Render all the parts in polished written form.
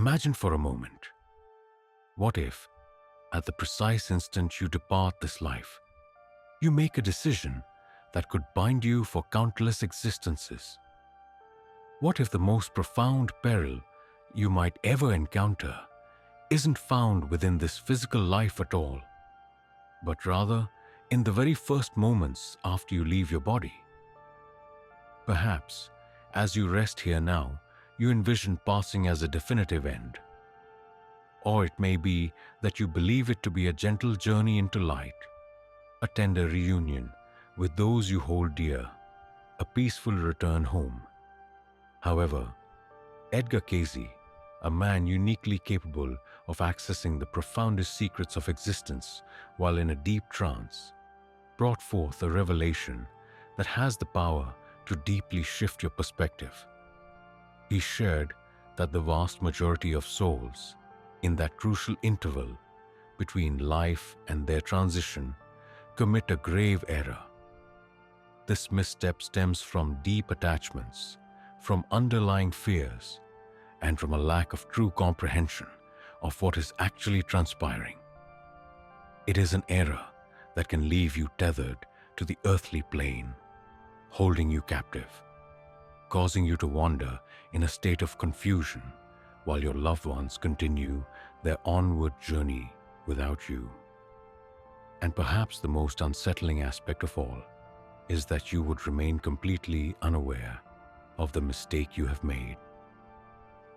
Imagine for a moment, what if, at the precise instant you depart this life, you make a decision that could bind you for countless existences? What if the most profound peril you might ever encounter isn't found within this physical life at all, but rather in the very first moments after you leave your body? Perhaps, as you rest here now, you envision passing as a definitive end. Or it may be that you believe it to be a gentle journey into light, a tender reunion with those you hold dear, a peaceful return home. However, Edgar Cayce, a man uniquely capable of accessing the profoundest secrets of existence while in a deep trance, brought forth a revelation that has the power to deeply shift your perspective. He shared that the vast majority of souls, in that crucial interval between life and their transition, commit a grave error. This misstep stems from deep attachments, from underlying fears, and from a lack of true comprehension of what is actually transpiring. It is an error that can leave you tethered to the earthly plane, holding you captive, causing you to wander in a state of confusion while your loved ones continue their onward journey without you. And perhaps the most unsettling aspect of all is that you would remain completely unaware of the mistake you have made.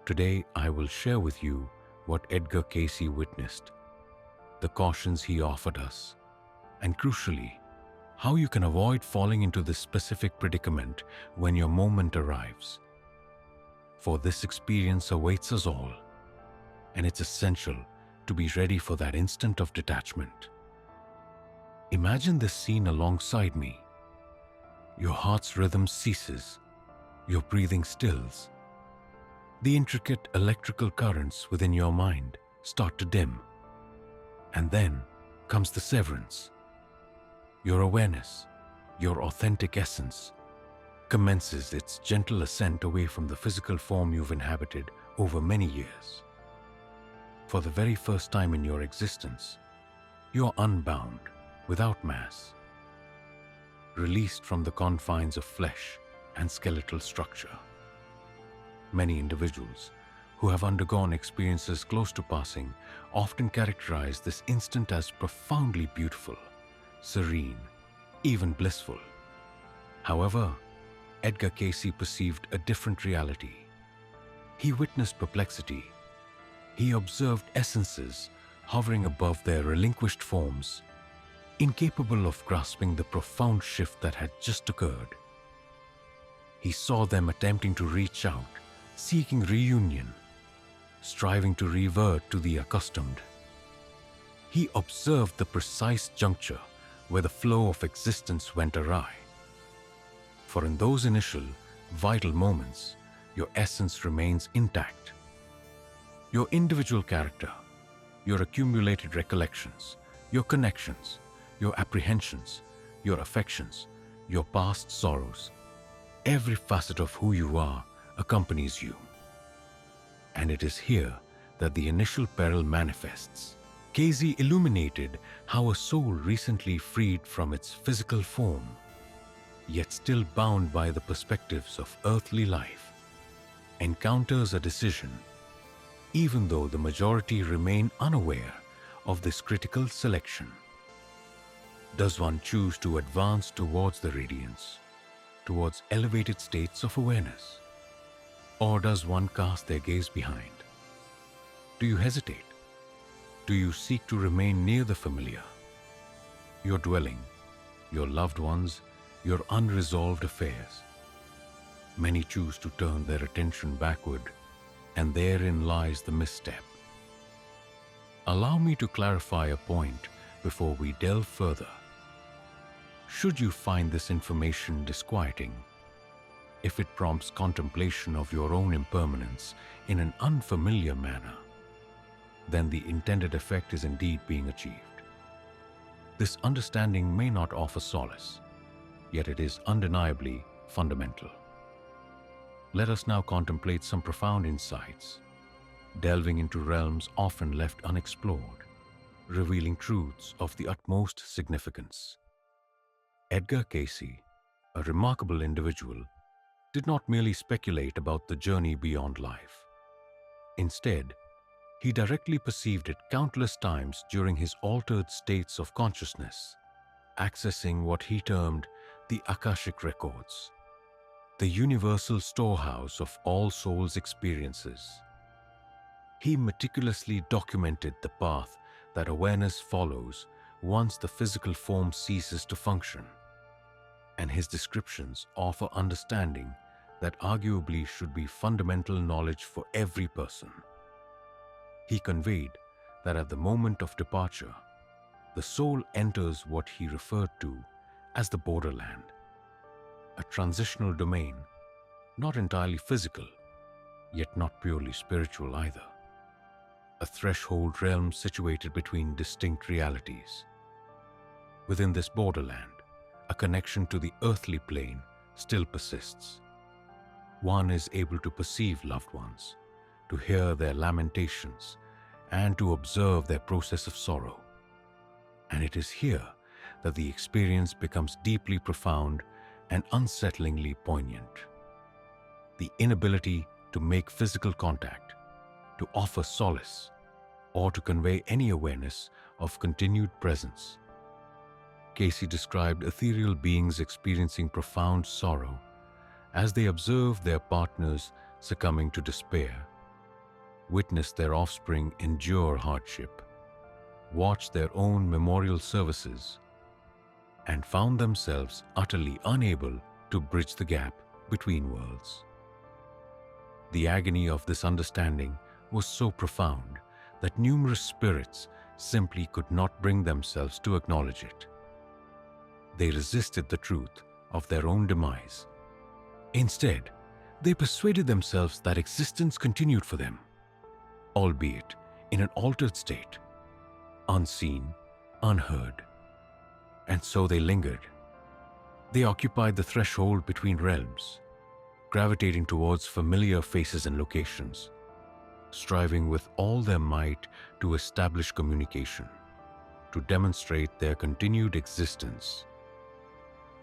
Today, I will share with you what Edgar Cayce witnessed, the cautions he offered us, and crucially, how you can avoid falling into this specific predicament when your moment arrives. For this experience awaits us all, and it's essential to be ready for that instant of detachment. Imagine this scene alongside me. Your heart's rhythm ceases, your breathing stills. The intricate electrical currents within your mind start to dim. And then comes the severance. Your awareness, your authentic essence, commences its gentle ascent away from the physical form you've inhabited over many years. For the very first time in your existence, you're unbound, without mass, released from the confines of flesh and skeletal structure. Many individuals who have undergone experiences close to passing often characterize this instant as profoundly beautiful, serene, even blissful. However, Edgar Cayce perceived a different reality. He witnessed perplexity. He observed essences hovering above their relinquished forms, incapable of grasping the profound shift that had just occurred. He saw them attempting to reach out, seeking reunion, striving to revert to the accustomed. He observed the precise juncture where the flow of existence went awry. For in those initial, vital moments, your essence remains intact. Your individual character, your accumulated recollections, your connections, your apprehensions, your affections, your past sorrows, every facet of who you are accompanies you. And it is here that the initial peril manifests. Cayce illuminated how a soul recently freed from its physical form, yet still bound by the perspectives of earthly life, encounters a decision, even though the majority remain unaware of this critical selection. Does one choose to advance towards the radiance, towards elevated states of awareness? Or does one cast their gaze behind? Do you hesitate? Do you seek to remain near the familiar? Your dwelling, your loved ones, your unresolved affairs. Many choose to turn their attention backward, and therein lies the misstep. Allow me to clarify a point before we delve further. Should you find this information disquieting, if it prompts contemplation of your own impermanence in an unfamiliar manner, then the intended effect is indeed being achieved. This understanding may not offer solace, yet it is undeniably fundamental. Let us now contemplate some profound insights. delving into realms often left unexplored, revealing truths of the utmost significance. Edgar Cayce, a remarkable individual, did not merely speculate about the journey beyond life. Instead, he directly perceived it countless times during his altered states of consciousness, accessing what he termed the Akashic Records, the universal storehouse of all souls' experiences. He meticulously documented the path that awareness follows once the physical form ceases to function, and his descriptions offer understanding that arguably should be fundamental knowledge for every person. He conveyed that at the moment of departure, the soul enters what he referred to as the borderland, a transitional domain, not entirely physical, yet not purely spiritual either. A threshold realm situated between distinct realities. Within this borderland, a connection to the earthly plane still persists. One is able to perceive loved ones, to hear their lamentations, and to observe their process of sorrow. And it is here that the experience becomes deeply profound and unsettlingly poignant. The inability to make physical contact, to offer solace, or to convey any awareness of continued presence. Cayce described ethereal beings experiencing profound sorrow as they observed their partners succumbing to despair, witnessed their offspring endure hardship, watched their own memorial services, and found themselves utterly unable to bridge the gap between worlds. The agony of this understanding was so profound that numerous spirits simply could not bring themselves to acknowledge it. They resisted the truth of their own demise. Instead, they persuaded themselves that existence continued for them, albeit in an altered state, unseen, unheard. And so they lingered. They occupied the threshold between realms, gravitating towards familiar faces and locations, striving with all their might to establish communication, to demonstrate their continued existence.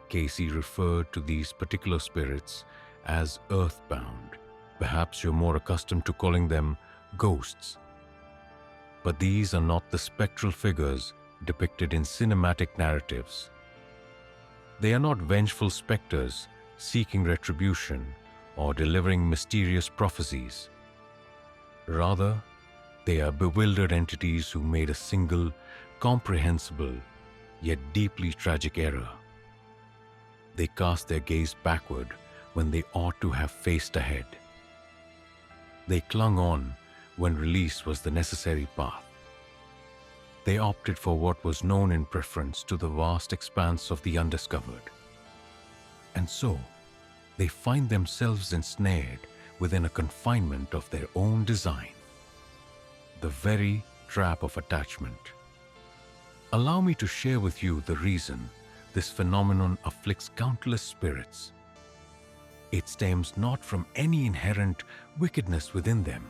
Cayce referred to these particular spirits as earthbound. Perhaps you're more accustomed to calling them ghosts. But these are not the spectral figures depicted in cinematic narratives. They are not vengeful specters seeking retribution or delivering mysterious prophecies. Rather, they are bewildered entities who made a single, comprehensible, yet deeply tragic error. They cast their gaze backward when they ought to have faced ahead. They clung on when release was the necessary path. They opted for what was known in preference to the vast expanse of the undiscovered. And so, they find themselves ensnared within a confinement of their own design, the very trap of attachment. Allow me to share with you the reason this phenomenon afflicts countless spirits. It stems not from any inherent wickedness within them,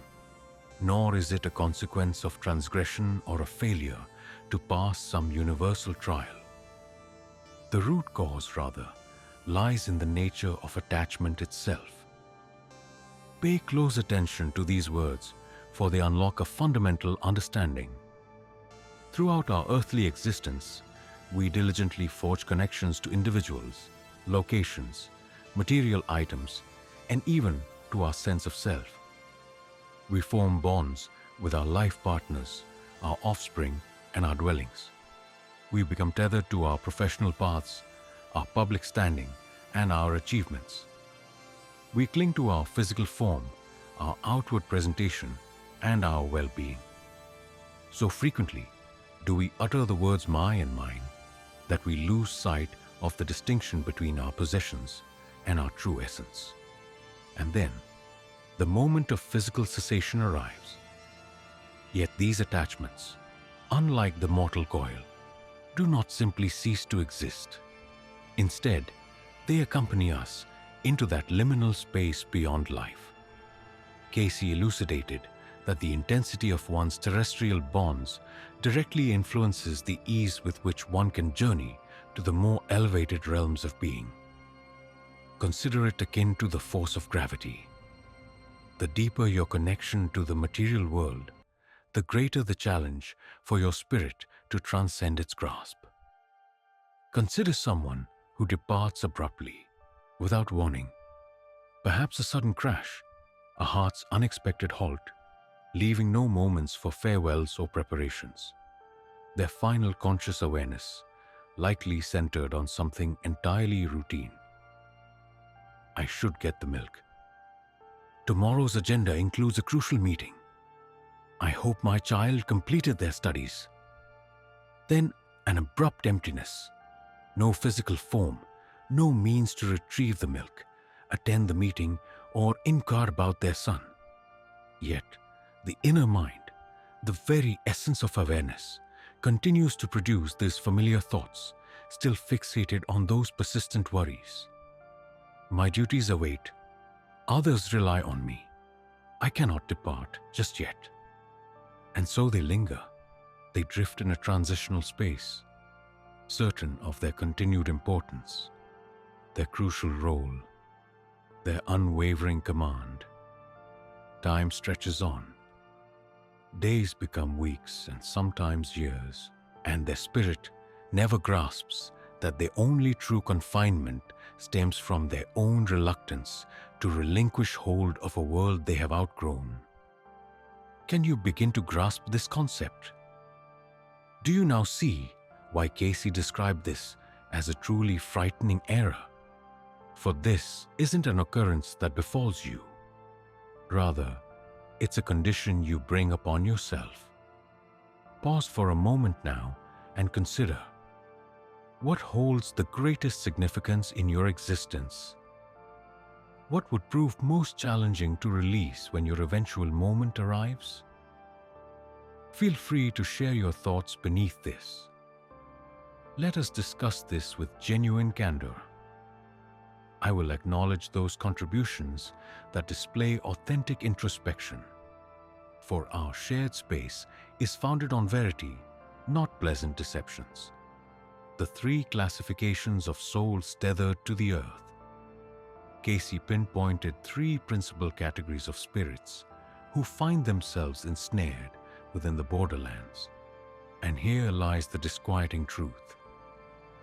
nor is it a consequence of transgression or a failure to pass some universal trial. The root cause, rather, lies in the nature of attachment itself. Pay close attention to these words, for they unlock a fundamental understanding. Throughout our earthly existence, we diligently forge connections to individuals, locations, material items, and even to our sense of self. We form bonds with our life partners, our offspring, and our dwellings. We become tethered to our professional paths, our public standing, and our achievements. We cling to our physical form, our outward presentation, and our well-being. So frequently do we utter the words "my" and "mine" that we lose sight of the distinction between our possessions and our true essence. And then, the moment of physical cessation arrives. Yet these attachments, unlike the mortal coil, do not simply cease to exist. Instead, they accompany us into that liminal space beyond life. Cayce elucidated that the intensity of one's terrestrial bonds directly influences the ease with which one can journey to the more elevated realms of being. Consider it akin to the force of gravity. The deeper your connection to the material world, the greater the challenge for your spirit to transcend its grasp. Consider someone who departs abruptly, without warning. Perhaps a sudden crash, a heart's unexpected halt, leaving no moments for farewells or preparations. Their final conscious awareness, likely centered on something entirely routine. I should get the milk. Tomorrow's agenda includes a crucial meeting. I hope my child completed their studies. Then an abrupt emptiness. No physical form, no means to retrieve the milk, attend the meeting, or inquire about their son. Yet, the inner mind, the very essence of awareness, continues to produce these familiar thoughts, still fixated on those persistent worries. My duties await. Others rely on me. I cannot depart just yet. And so they linger. They drift in a transitional space, certain of their continued importance, their crucial role, their unwavering command. Time stretches on. Days become weeks and sometimes years, and their spirit never grasps that their only true confinement stems from their own reluctance to relinquish hold of a world they have outgrown. Can you begin to grasp this concept? Do you now see why Cayce described this as a truly frightening error? For this isn't an occurrence that befalls you. Rather, it's a condition you bring upon yourself. Pause for a moment now and consider, what holds the greatest significance in your existence? What would prove most challenging to release when your eventual moment arrives? Feel free to share your thoughts beneath this. Let us discuss this with genuine candor. I will acknowledge those contributions that display authentic introspection, for our shared space is founded on verity, not pleasant deceptions. The three classifications of souls tethered to the earth. Cayce pinpointed three principal categories of spirits who find themselves ensnared within the borderlands. And here lies the disquieting truth.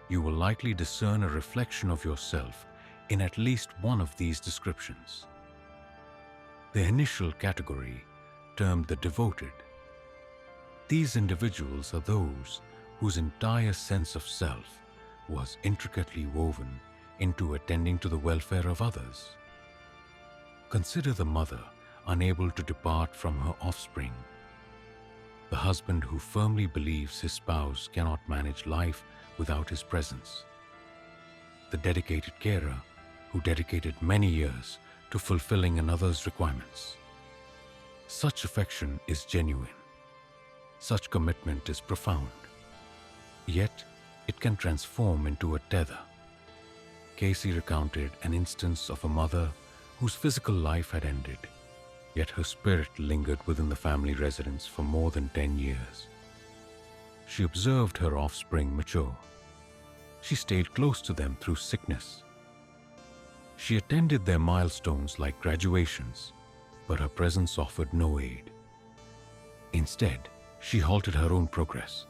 You will likely discern a reflection of yourself in at least one of these descriptions. The initial category, termed the devoted. These individuals are those whose entire sense of self was intricately woven into attending to the welfare of others. Consider the mother unable to depart from her offspring, the husband who firmly believes his spouse cannot manage life without his presence, the dedicated carer who dedicated many years to fulfilling another's requirements. Such affection is genuine. Such commitment is profound. Yet, it can transform into a tether. Cayce recounted an instance of a mother whose physical life had ended, yet her spirit lingered within the family residence for more than 10 years. She observed her offspring mature. She stayed close to them through sickness. She attended their milestones like graduations, but her presence offered no aid. Instead, she halted her own progress.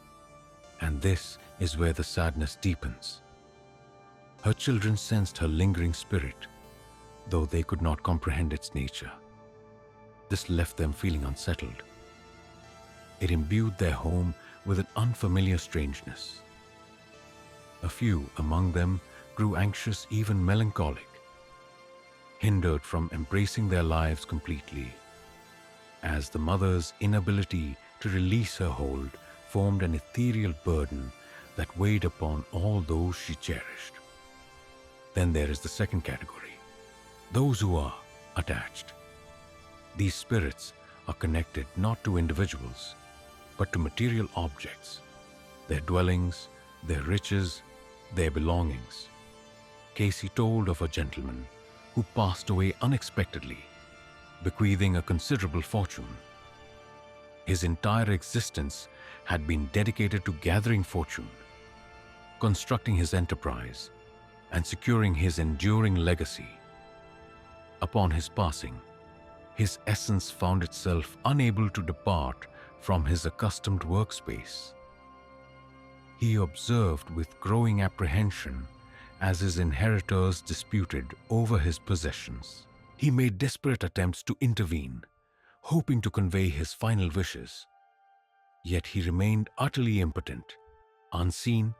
And this is where the sadness deepens. Her children sensed her lingering spirit, though they could not comprehend its nature. This left them feeling unsettled. It imbued their home with an unfamiliar strangeness. A few among them grew anxious, even melancholic, hindered from embracing their lives completely, as the mother's inability to release her hold formed an ethereal burden that weighed upon all those she cherished. Then there is the second category, those who are attached. These spirits are connected not to individuals, but to material objects, their dwellings, their riches, their belongings. Cayce told of a gentleman who passed away unexpectedly, bequeathing a considerable fortune. His entire existence had been dedicated to gathering fortune, constructing his enterprise, and securing his enduring legacy. Upon his passing, his essence found itself unable to depart from his accustomed workspace. He observed with growing apprehension as his inheritors disputed over his possessions. He made desperate attempts to intervene, hoping to convey his final wishes. Yet he remained utterly impotent, unseen,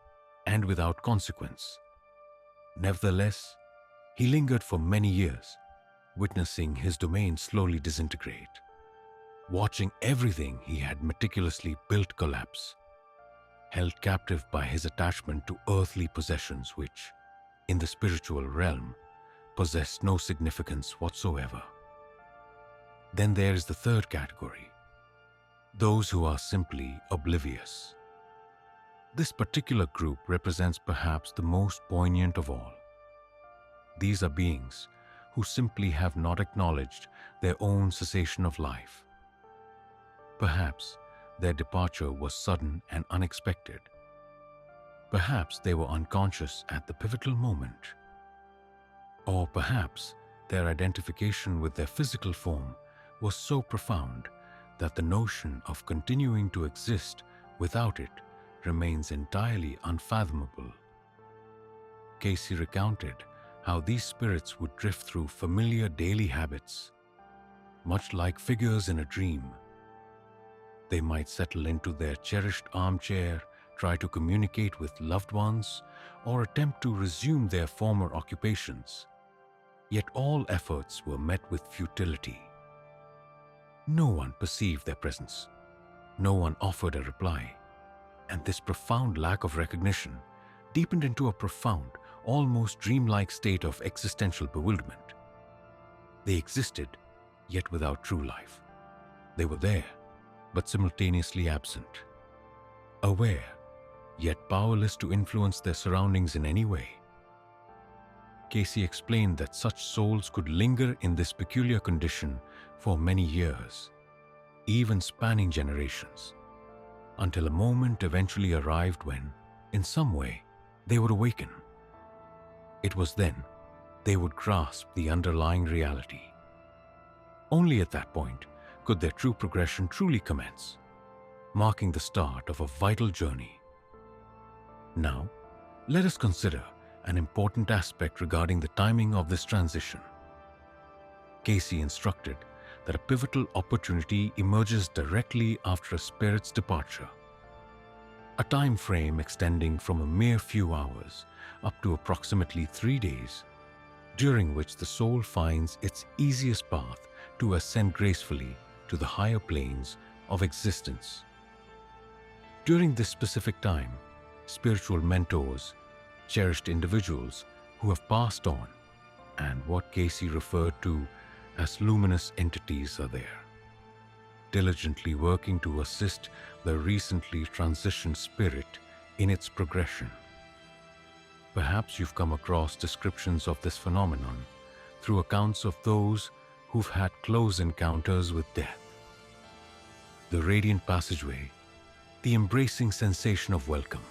and without consequence. Nevertheless, he lingered for many years, witnessing his domain slowly disintegrate, watching everything he had meticulously built collapse, held captive by his attachment to earthly possessions which, in the spiritual realm, possessed no significance whatsoever. Then there is the third category, those who are simply oblivious. This particular group represents perhaps the most poignant of all. These are beings who simply have not acknowledged their own cessation of life. Perhaps their departure was sudden and unexpected. Perhaps they were unconscious at the pivotal moment. Or perhaps their identification with their physical form was so profound that the notion of continuing to exist without it remains entirely unfathomable. Cayce recounted how these spirits would drift through familiar daily habits, much like figures in a dream. They might settle into their cherished armchair, try to communicate with loved ones, or attempt to resume their former occupations. Yet all efforts were met with futility. No one perceived their presence. No one offered a reply. And this profound lack of recognition deepened into a profound, almost dreamlike state of existential bewilderment. They existed, yet without true life. They were there, but simultaneously absent. Aware, yet powerless to influence their surroundings in any way. Cayce explained that such souls could linger in this peculiar condition for many years, even spanning generations, until a moment eventually arrived when, in some way, they would awaken. It was then they would grasp the underlying reality. Only at that point could their true progression truly commence, marking the start of a vital journey. Now, let us consider an important aspect regarding the timing of this transition. Cayce instructed that a pivotal opportunity emerges directly after a spirit's departure, a time frame extending from a mere few hours up to approximately 3 days, during which the soul finds its easiest path to ascend gracefully to the higher planes of existence. During this specific time, spiritual mentors, cherished individuals who have passed on, and what Cayce referred to as luminous entities are there, diligently working to assist the recently transitioned spirit in its progression. Perhaps you've come across descriptions of this phenomenon through accounts of those who've had close encounters with death. The radiant passageway, the embracing sensation of welcome,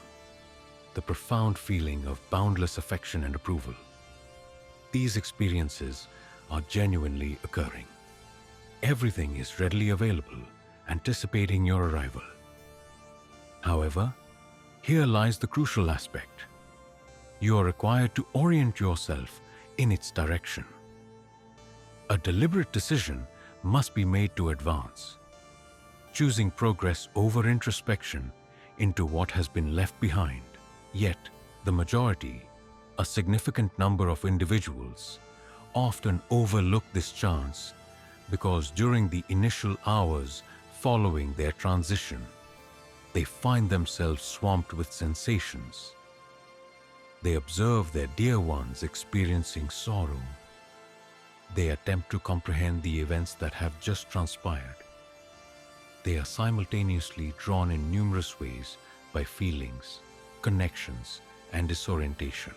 the profound feeling of boundless affection and approval. These experiences are genuinely occurring. Everything is readily available, anticipating your arrival. However, here lies the crucial aspect. You are required to orient yourself in its direction. A deliberate decision must be made to advance, choosing progress over introspection into what has been left behind. Yet, the majority, a significant number of individuals, often overlook this chance because during the initial hours following their transition, they find themselves swamped with sensations. They observe their dear ones experiencing sorrow. They attempt to comprehend the events that have just transpired. They are simultaneously drawn in numerous ways by feelings, connections, and disorientation.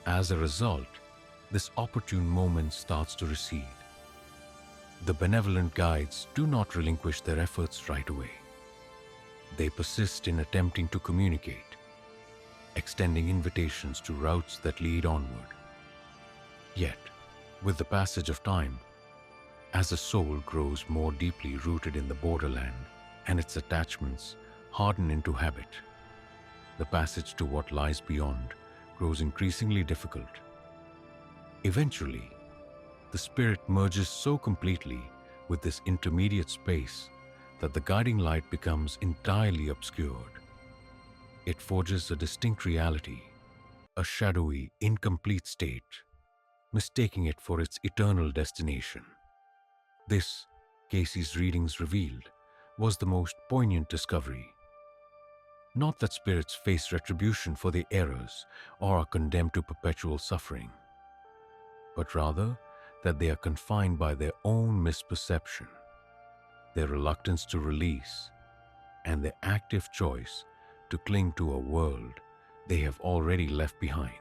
As a result, this opportune moment starts to recede. The benevolent guides do not relinquish their efforts right away. They persist in attempting to communicate, extending invitations to routes that lead onward. Yet, with the passage of time, as a soul grows more deeply rooted in the borderland and its attachments harden into habit, the passage to what lies beyond grows increasingly difficult. Eventually, the spirit merges so completely with this intermediate space that the guiding light becomes entirely obscured. It forges a distinct reality, a shadowy, incomplete state, mistaking it for its eternal destination. This, Cayce's readings revealed, was the most poignant discovery. Not that spirits face retribution for their errors or are condemned to perpetual suffering, but rather that they are confined by their own misperception, their reluctance to release, and their active choice to cling to a world they have already left behind.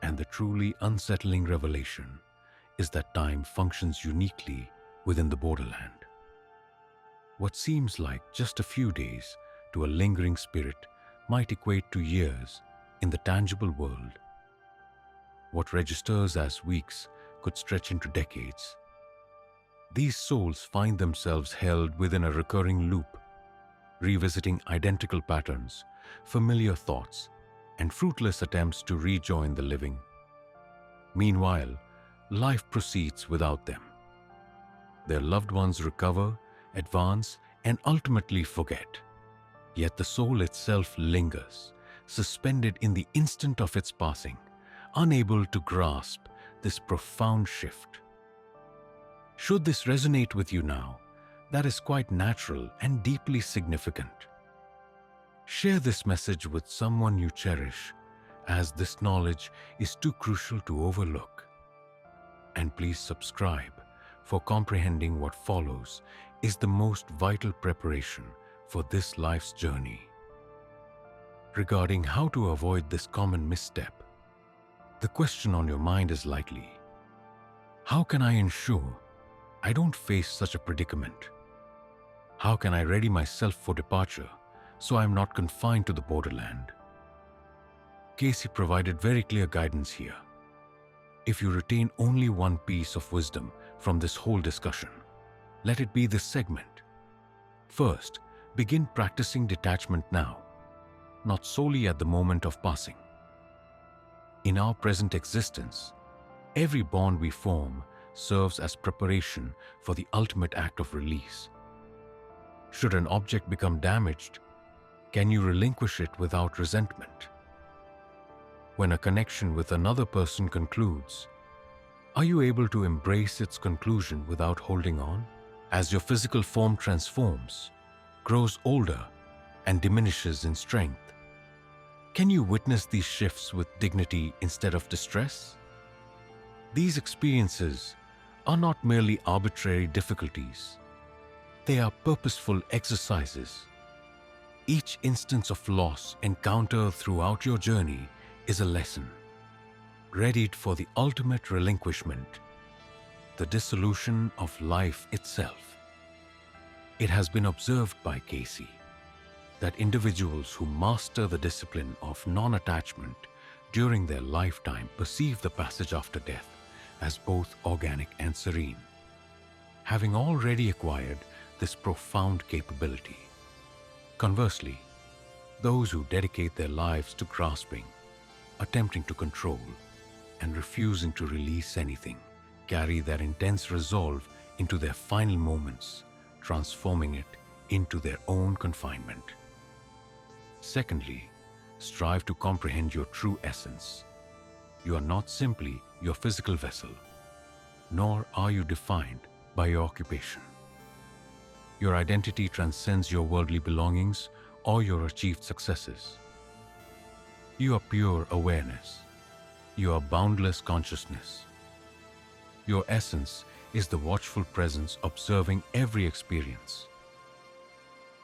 And the truly unsettling revelation is that time functions uniquely within the borderland. What seems like just a few days to a lingering spirit might equate to years in the tangible world. What registers as weeks could stretch into decades. These souls find themselves held within a recurring loop, revisiting identical patterns, familiar thoughts, and fruitless attempts to rejoin the living. Meanwhile, life proceeds without them. Their loved ones recover, advance, and ultimately forget. Yet the soul itself lingers, suspended in the instant of its passing, unable to grasp this profound shift. Should this resonate with you now, that is quite natural and deeply significant. Share this message with someone you cherish, as this knowledge is too crucial to overlook. And please subscribe, for comprehending what follows is the most vital preparation for this life's journey. Regarding how to avoid this common misstep, the question on your mind is likely, how can I ensure I don't face such a predicament? How can I ready myself for departure so I am not confined to the borderland? Cayce provided very clear guidance here. If you retain only one piece of wisdom from this whole discussion, let it be this segment. First, begin practicing detachment now, not solely at the moment of passing. In our present existence, every bond we form serves as preparation for the ultimate act of release. Should an object become damaged, can you relinquish it without resentment? When a connection with another person concludes, are you able to embrace its conclusion without holding on? As your physical form transforms, grows older, and diminishes in strength, can you witness these shifts with dignity instead of distress? These experiences are not merely arbitrary difficulties. They are purposeful exercises. Each instance of loss encountered throughout your journey is a lesson, readied for the ultimate relinquishment, the dissolution of life itself. It has been observed by Cayce that individuals who master the discipline of non-attachment during their lifetime perceive the passage after death as both organic and serene, having already acquired this profound capability. Conversely, those who dedicate their lives to grasping, attempting to control, and refusing to release anything carry that intense resolve into their final moments, transforming it into their own confinement. Secondly, strive to comprehend your true essence. You are not simply your physical vessel, nor are you defined by your occupation. Your identity transcends your worldly belongings or your achieved successes. You are pure awareness. You are boundless consciousness. Your essence is the watchful presence observing every experience.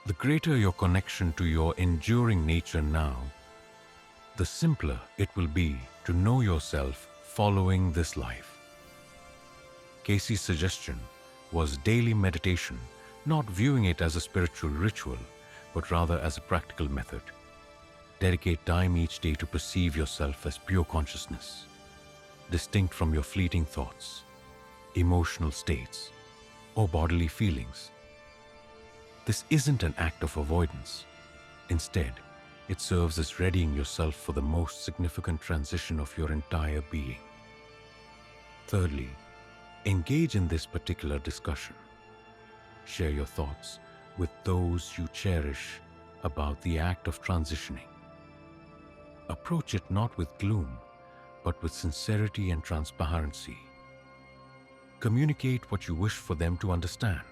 The greater your connection to your enduring nature now, the simpler it will be to know yourself following this life. Cayce's suggestion was daily meditation, not viewing it as a spiritual ritual, but rather as a practical method. Dedicate time each day to perceive yourself as pure consciousness, distinct from your fleeting thoughts, emotional states, or bodily feelings. This isn't an act of avoidance. Instead, it serves as readying yourself for the most significant transition of your entire being. Thirdly, engage in this particular discussion. Share your thoughts with those you cherish about the act of transitioning. Approach it not with gloom, but with sincerity and transparency. Communicate what you wish for them to understand.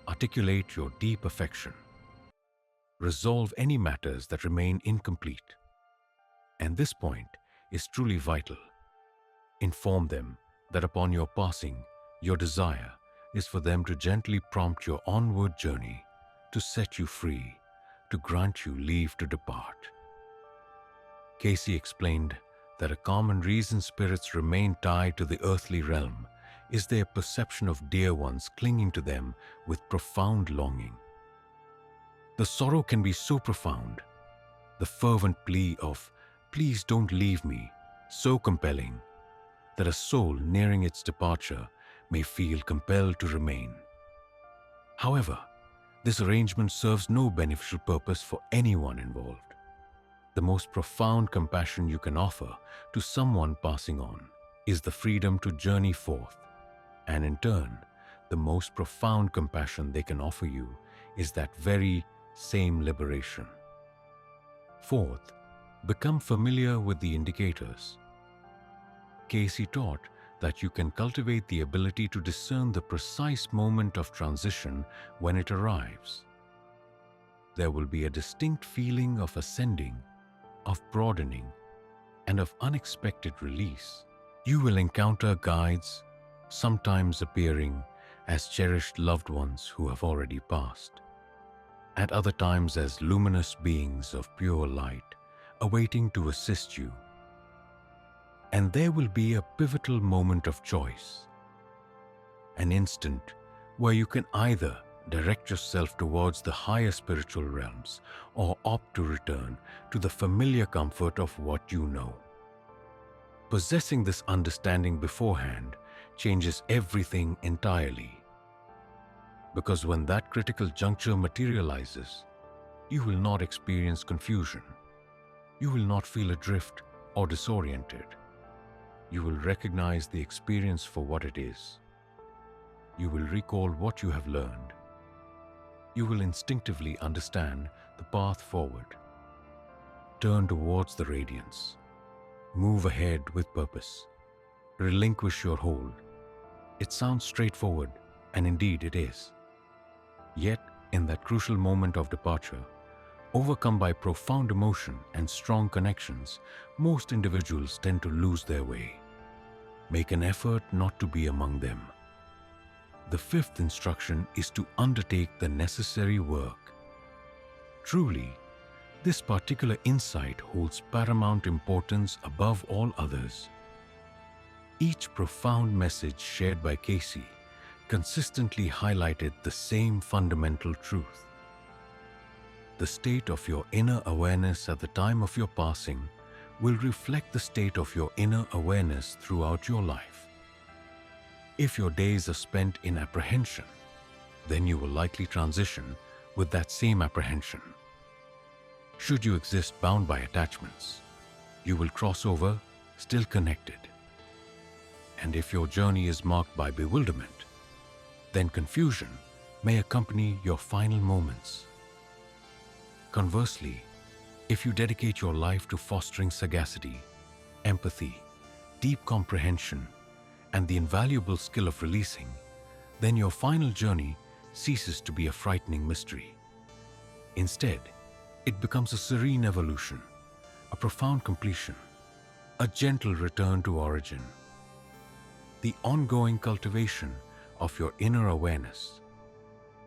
Articulate your deep affection. Resolve any matters that remain incomplete. And this point is truly vital. Inform them that upon your passing, your desire is for them to gently prompt your onward journey, to set you free, to grant you leave to depart. Cayce explained that a common reason spirits remain tied to the earthly realm is their perception of dear ones clinging to them with profound longing. The sorrow can be so profound, the fervent plea of, "Please don't leave me," so compelling, that a soul nearing its departure may feel compelled to remain. However, this arrangement serves no beneficial purpose for anyone involved. The most profound compassion you can offer to someone passing on is the freedom to journey forth, and in turn, the most profound compassion they can offer you is that very same liberation. Fourth, become familiar with the indicators. Cayce taught that you can cultivate the ability to discern the precise moment of transition when it arrives. There will be a distinct feeling of ascending, of broadening, and of unexpected release. You will encounter guides, sometimes appearing as cherished loved ones who have already passed, at other times as luminous beings of pure light, awaiting to assist you. And there will be a pivotal moment of choice, an instant where you can either direct yourself towards the higher spiritual realms or opt to return to the familiar comfort of what you know. Possessing this understanding beforehand changes everything entirely. Because when that critical juncture materializes, you will not experience confusion. You will not feel adrift or disoriented. You will recognize the experience for what it is. You will recall what you have learned. You will instinctively understand the path forward. Turn towards the radiance. Move ahead with purpose. Relinquish your hold. It sounds straightforward, and indeed it is. Yet, in that crucial moment of departure, overcome by profound emotion and strong connections, most individuals tend to lose their way. Make an effort not to be among them. The fifth instruction is to undertake the necessary work. Truly, this particular insight holds paramount importance above all others. Each profound message shared by Cayce consistently highlighted the same fundamental truth. The state of your inner awareness at the time of your passing will reflect the state of your inner awareness throughout your life. If your days are spent in apprehension, then you will likely transition with that same apprehension. Should you exist bound by attachments, you will cross over still connected. And if your journey is marked by bewilderment, then confusion may accompany your final moments. Conversely, if you dedicate your life to fostering sagacity, empathy, deep comprehension, and the invaluable skill of releasing, then your final journey ceases to be a frightening mystery. Instead, it becomes a serene evolution, a profound completion, a gentle return to origin. The ongoing cultivation of your inner awareness,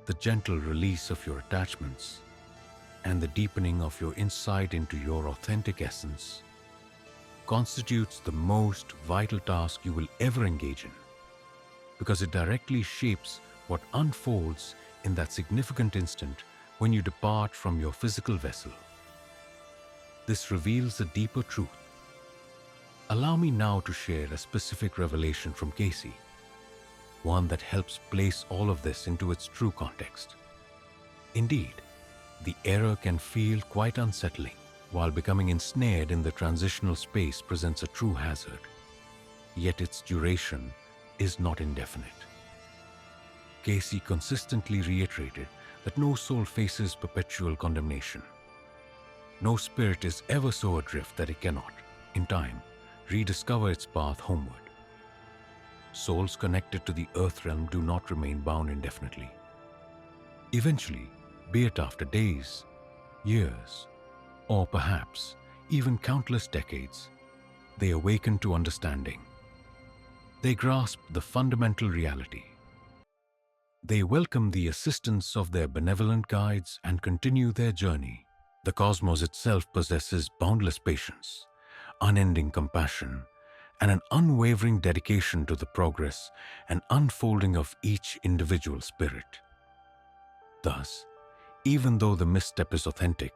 the gentle release of your attachments, and the deepening of your insight into your authentic essence constitutes the most vital task you will ever engage in. because it directly shapes what unfolds in that significant instant when you depart from your physical vessel. This reveals a deeper truth. Allow me now to share a specific revelation from Cayce, one that helps place all of this into its true context. Indeed, the error can feel quite unsettling, while becoming ensnared in the transitional space presents a true hazard. Yet its duration is not indefinite. Cayce consistently reiterated that no soul faces perpetual condemnation. No spirit is ever so adrift that it cannot, in time, rediscover its path homeward. Souls connected to the earth realm do not remain bound indefinitely. Eventually, be it after days, years, or perhaps even countless decades, they awaken to understanding. They grasp the fundamental reality. They welcome the assistance of their benevolent guides and continue their journey. The cosmos itself possesses boundless patience, unending compassion, and an unwavering dedication to the progress and unfolding of each individual spirit. Thus, even though the misstep is authentic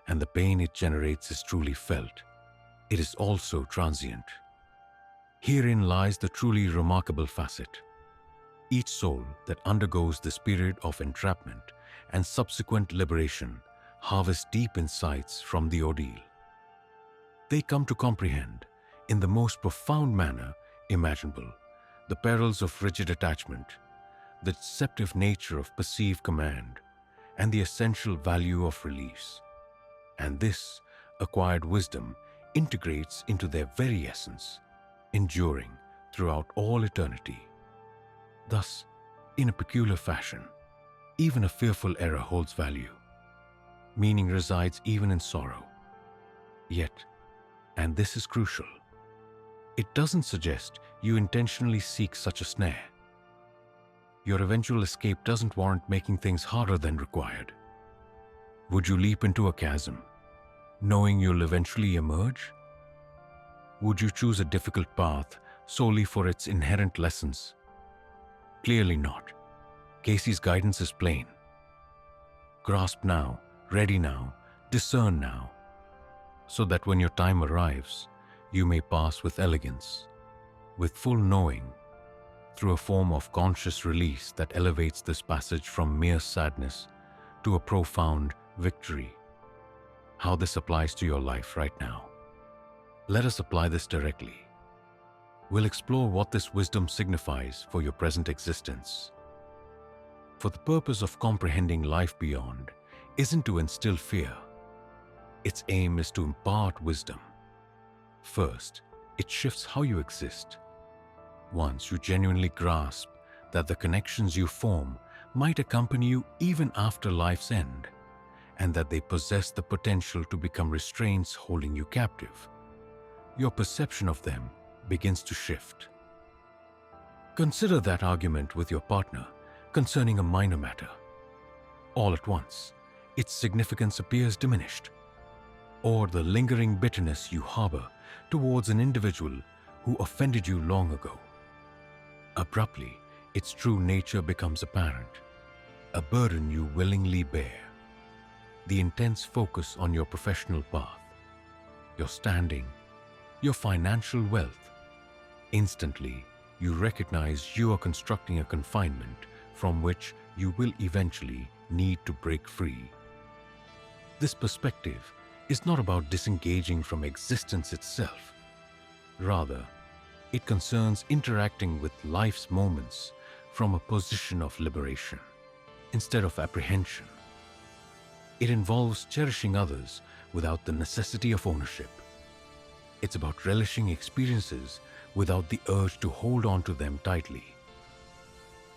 and the pain it generates is truly felt, it is also transient. Herein lies the truly remarkable facet. Each soul that undergoes this period of entrapment and subsequent liberation harvests deep insights from the ordeal. They come to comprehend, in the most profound manner imaginable, the perils of rigid attachment, the deceptive nature of perceived command, and the essential value of release. And this acquired wisdom integrates into their very essence, enduring throughout all eternity. Thus, in a peculiar fashion, even a fearful error holds value. Meaning resides even in sorrow. Yet, and this is crucial, it doesn't suggest you intentionally seek such a snare. Your eventual escape doesn't warrant making things harder than required. Would you leap into a chasm, knowing you'll eventually emerge? Would you choose a difficult path solely for its inherent lessons? Clearly not. Cayce's guidance is plain. Grasp now, ready now, discern now, so that when your time arrives, you may pass with elegance, with full knowing, through a form of conscious release that elevates this passage from mere sadness to a profound victory. How this applies to your life right now. Let us apply this directly. We'll explore what this wisdom signifies for your present existence. For the purpose of comprehending life beyond isn't to instill fear. Its aim is to impart wisdom. First, it shifts how you exist. Once you genuinely grasp that the connections you form might accompany you even after life's end, and that they possess the potential to become restraints holding you captive, your perception of them begins to shift. Consider that argument with your partner concerning a minor matter. All at once, its significance appears diminished, or the lingering bitterness you harbor towards an individual who offended you long ago. Abruptly, its true nature becomes apparent, a burden you willingly bear. The intense focus on your professional path, your standing, your financial wealth. Instantly, you recognize you are constructing a confinement from which you will eventually need to break free. This perspective is not about disengaging from existence itself. Rather, it concerns interacting with life's moments from a position of liberation instead of apprehension. It involves cherishing others without the necessity of ownership. It's about relishing experiences without the urge to hold on to them tightly.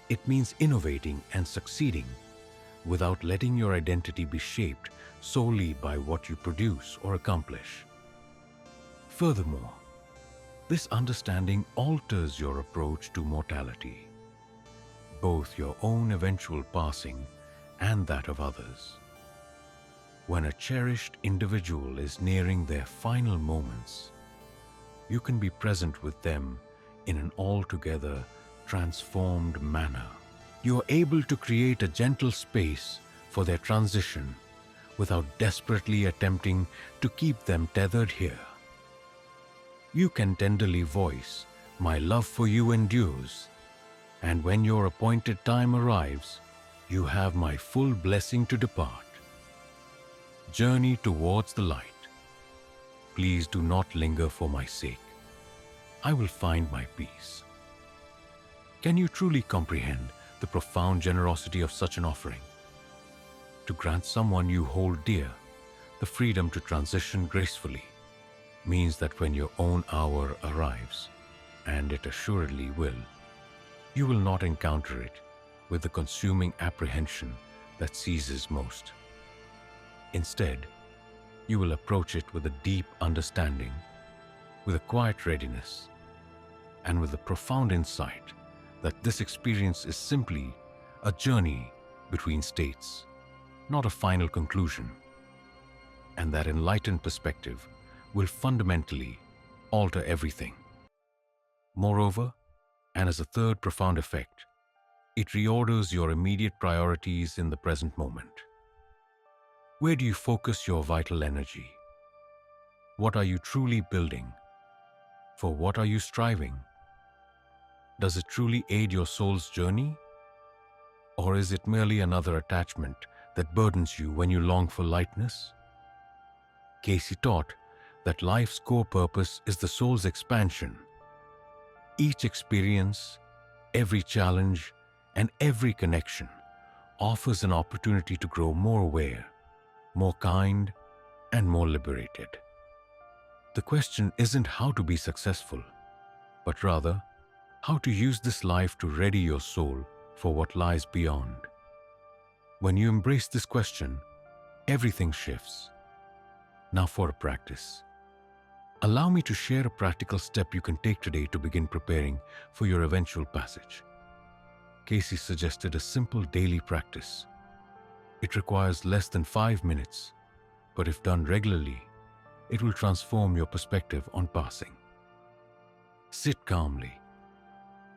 It means innovating and succeeding without letting your identity be shaped solely by what you produce or accomplish. Furthermore, this understanding alters your approach to mortality, both your own eventual passing and that of others. When a cherished individual is nearing their final moments, you can be present with them in an altogether transformed manner. You are able to create a gentle space for their transition without desperately attempting to keep them tethered here. You can tenderly voice, "My love for you endures, and when your appointed time arrives, you have my full blessing to depart. Journey towards the light. Please do not linger for my sake. I will find my peace." Can you truly comprehend the profound generosity of such an offering? To grant someone you hold dear the freedom to transition gracefully means that when your own hour arrives, and it assuredly will, you will not encounter it with the consuming apprehension that seizes most. Instead, you will approach it with a deep understanding, with a quiet readiness, and with the profound insight that this experience is simply a journey between states, not a final conclusion, and that enlightened perspective will fundamentally alter everything. Moreover, and as a third profound effect, it reorders your immediate priorities in the present moment. Where do you focus your vital energy? What are you truly building? For what are you striving? Does it truly aid your soul's journey? Or is it merely another attachment that burdens you when you long for lightness? Cayce taught that life's core purpose is the soul's expansion. Each experience, every challenge, and every connection offers an opportunity to grow more aware, more kind, and more liberated. The question isn't how to be successful, but rather how to use this life to ready your soul for what lies beyond. When you embrace this question, everything shifts. Now for a practice. Allow me to share a practical step you can take today to begin preparing for your eventual passage. Cayce suggested a simple daily practice. It requires less than 5 minutes, but if done regularly, it will transform your perspective on passing. Sit calmly.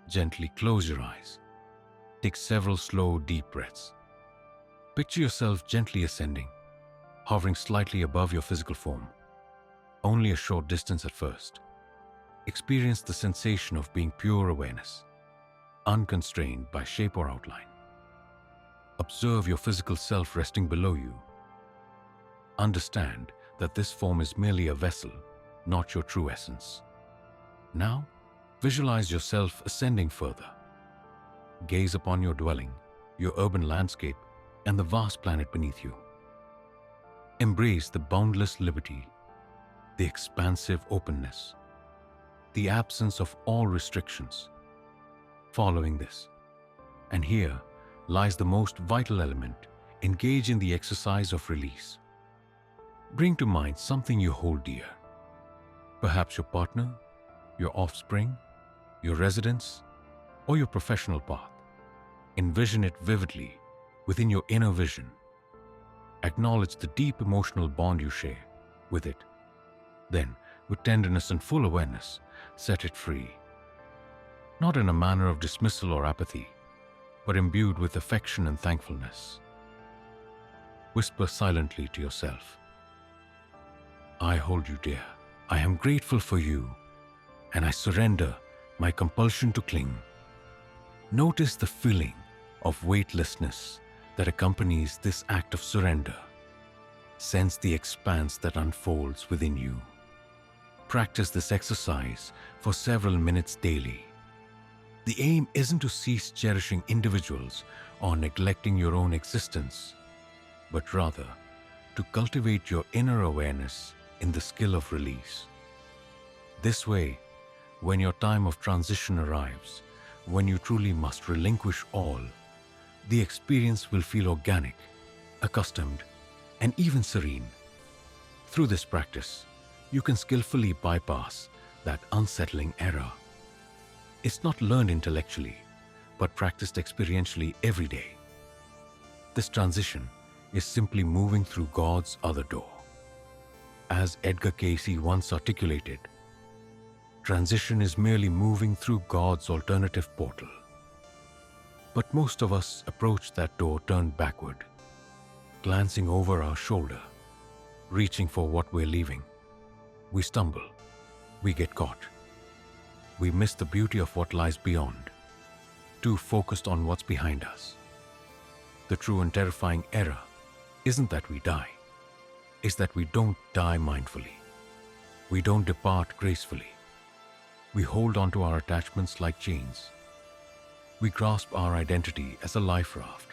Gently close your eyes. Take several slow, deep breaths. Picture yourself gently ascending, hovering slightly above your physical form. Only a short distance at first. Experience the sensation of being pure awareness, unconstrained by shape or outline. Observe your physical self resting below you. Understand that this form is merely a vessel, not your true essence. Now, visualize yourself ascending further. Gaze upon your dwelling, your urban landscape, and the vast planet beneath you. Embrace the boundless liberty, the expansive openness, the absence of all restrictions. Following this, and here lies the most vital element, engage in the exercise of release. Bring to mind something you hold dear. Perhaps your partner, your offspring, your residence, or your professional path. Envision it vividly within your inner vision. Acknowledge the deep emotional bond you share with it. Then, with tenderness and full awareness, set it free. Not in a manner of dismissal or apathy, but imbued with affection and thankfulness. Whisper silently to yourself, "I hold you dear. I am grateful for you, and I surrender my compulsion to cling." Notice the feeling of weightlessness that accompanies this act of surrender. Sense the expanse that unfolds within you. Practice this exercise for several minutes daily. The aim isn't to cease cherishing individuals or neglecting your own existence, but rather to cultivate your inner awareness in the skill of release. This way, when your time of transition arrives, when you truly must relinquish all, the experience will feel organic, accustomed, and even serene. Through this practice, you can skillfully bypass that unsettling error. It's not learned intellectually, but practiced experientially every day. This transition is simply moving through God's other door. As Edgar Cayce once articulated, transition is merely moving through God's alternative portal. But most of us approach that door turned backward, glancing over our shoulder, reaching for what we're leaving. We stumble. We get caught. We miss the beauty of what lies beyond, too focused on what's behind us. The true and terrifying error isn't that we die. It's that we don't die mindfully. We don't depart gracefully. We hold on to our attachments like chains. We grasp our identity as a life raft.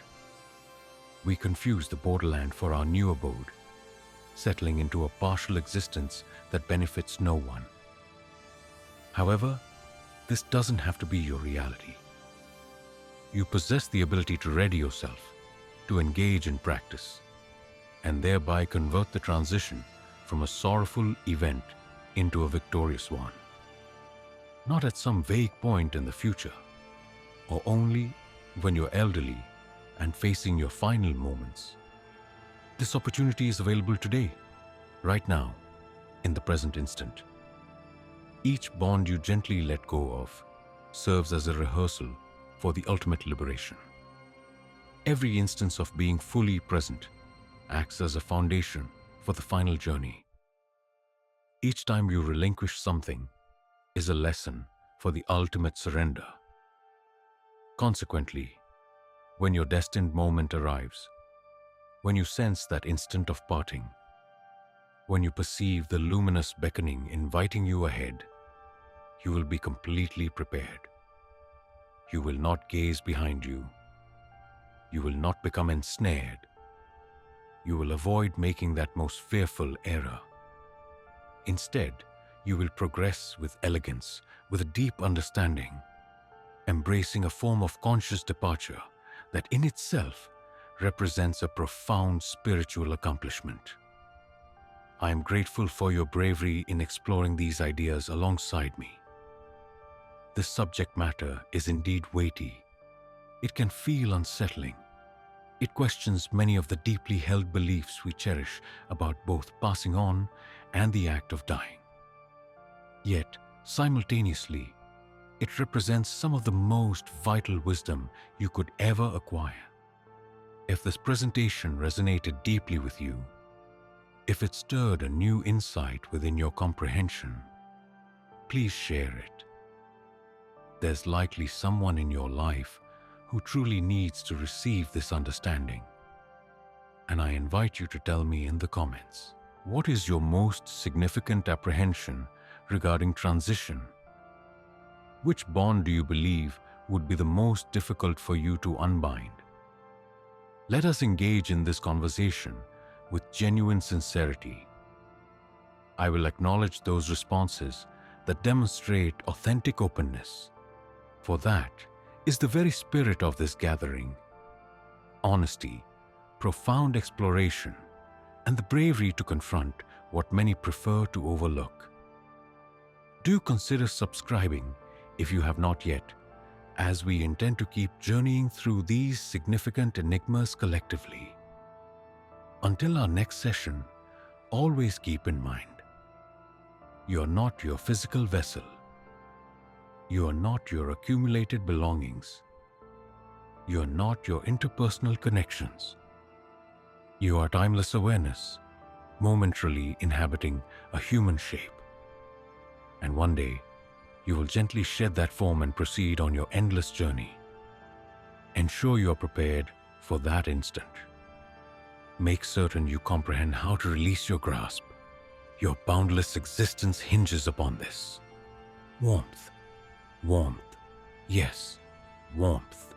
We confuse the borderland for our new abode, settling into a partial existence that benefits no one. However, this doesn't have to be your reality. You possess the ability to ready yourself, to engage in practice, and thereby convert the transition from a sorrowful event into a victorious one. Not at some vague point in the future, or only when you're elderly and facing your final moments. This opportunity is available today, right now, in the present instant. Each bond you gently let go of serves as a rehearsal for the ultimate liberation. Every instance of being fully present acts as a foundation for the final journey. Each time you relinquish something is a lesson for the ultimate surrender. Consequently, when your destined moment arrives, when you sense that instant of parting, when you perceive the luminous beckoning inviting you ahead, you will be completely prepared. You will not gaze behind you. You will not become ensnared. You will avoid making that most fearful error. Instead, you will progress with elegance, with a deep understanding, embracing a form of conscious departure that in itself represents a profound spiritual accomplishment. I am grateful for your bravery in exploring these ideas alongside me. This subject matter is indeed weighty. It can feel unsettling. It questions many of the deeply held beliefs we cherish about both passing on and the act of dying. Yet, simultaneously, it represents some of the most vital wisdom you could ever acquire. If this presentation resonated deeply with you, if it stirred a new insight within your comprehension, please share it. There's likely someone in your life who truly needs to receive this understanding. And I invite you to tell me in the comments, what is your most significant apprehension regarding transition? Which bond do you believe would be the most difficult for you to unbind? Let us engage in this conversation with genuine sincerity. I will acknowledge those responses that demonstrate authentic openness, for that is the very spirit of this gathering. Honesty, profound exploration, and the bravery to confront what many prefer to overlook. Do consider subscribing if you have not yet, as we intend to keep journeying through these significant enigmas collectively. Until our next session, always keep in mind, you are not your physical vessel. You are not your accumulated belongings. You are not your interpersonal connections. You are timeless awareness, momentarily inhabiting a human shape. And one day, you will gently shed that form and proceed on your endless journey. Ensure you are prepared for that instant. Make certain you comprehend how to release your grasp. Your boundless existence hinges upon this. Warmth. Warmth. Yes, warmth.